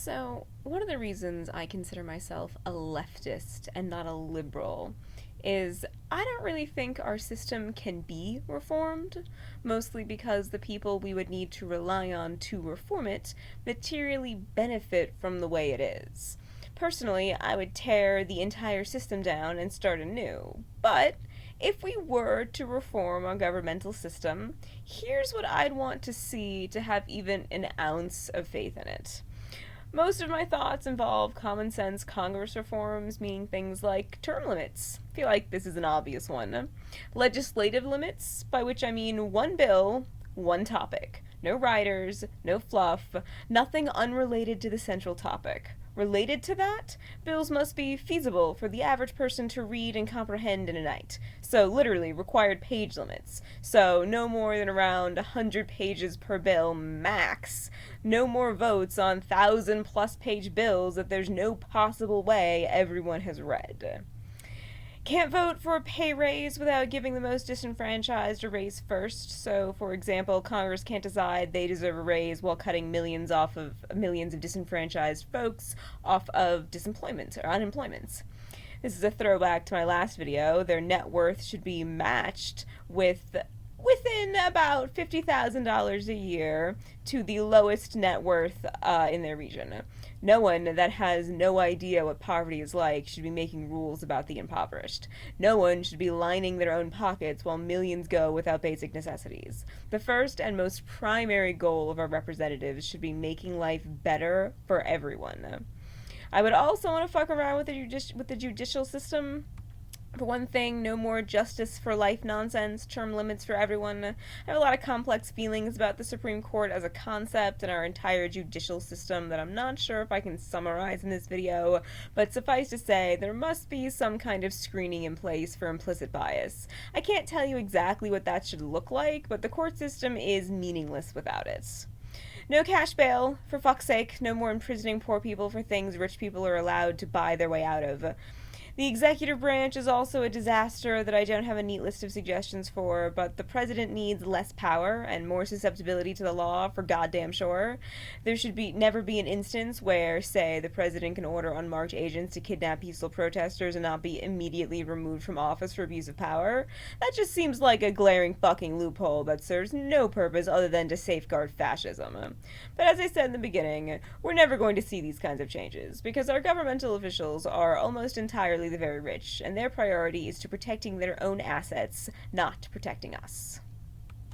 So, one of the reasons I consider myself a leftist and not a liberal is I don't really think our system can be reformed, mostly because the people we would need to rely on to reform it materially benefit from the way it is. Personally, I would tear the entire system down and start anew. But if we were to reform our governmental system, here's what I'd want to see to have even an ounce of faith in it. Most of my thoughts involve common sense Congress reforms, meaning things like term limits. I feel like this is an obvious one. Legislative limits, by which I mean one bill, one topic. No riders, no fluff, nothing unrelated to the central topic. Related to that, bills must be feasible for the average person to read and comprehend in a night. So, literally, required page limits. So, no more than around 100 pages per bill max. No more votes on 1,000+ page bills that there's no possible way everyone has read. Can't vote for a pay raise without giving the most disenfranchised a raise first. So, for example, Congress can't decide they deserve a raise while cutting millions of disenfranchised folks off of disemployment or unemployment. This is a throwback to my last video. Their net worth should be matched within about $50,000 a year to the lowest net worth in their region. No one that has no idea what poverty is like should be making rules about the impoverished. No one should be lining their own pockets while millions go without basic necessities. The first and most primary goal of our representatives should be making life better for everyone. I would also want to fuck around with the judicial system. For one thing, no more justice for life nonsense, term limits for everyone. I have a lot of complex feelings about the Supreme Court as a concept and our entire judicial system that I'm not sure if I can summarize in this video, but suffice to say, there must be some kind of screening in place for implicit bias. I can't tell you exactly what that should look like, but the court system is meaningless without it. No cash bail, for fuck's sake, no more imprisoning poor people for things rich people are allowed to buy their way out of. The executive branch is also a disaster that I don't have a neat list of suggestions for, but the president needs less power and more susceptibility to the law for goddamn sure. There should never be an instance where, say, the president can order unmarked agents to kidnap peaceful protesters and not be immediately removed from office for abuse of power. That just seems like a glaring fucking loophole that serves no purpose other than to safeguard fascism. But as I said in the beginning, we're never going to see these kinds of changes, because our governmental officials are almost entirely the very rich, and their priority is to protecting their own assets, not protecting us.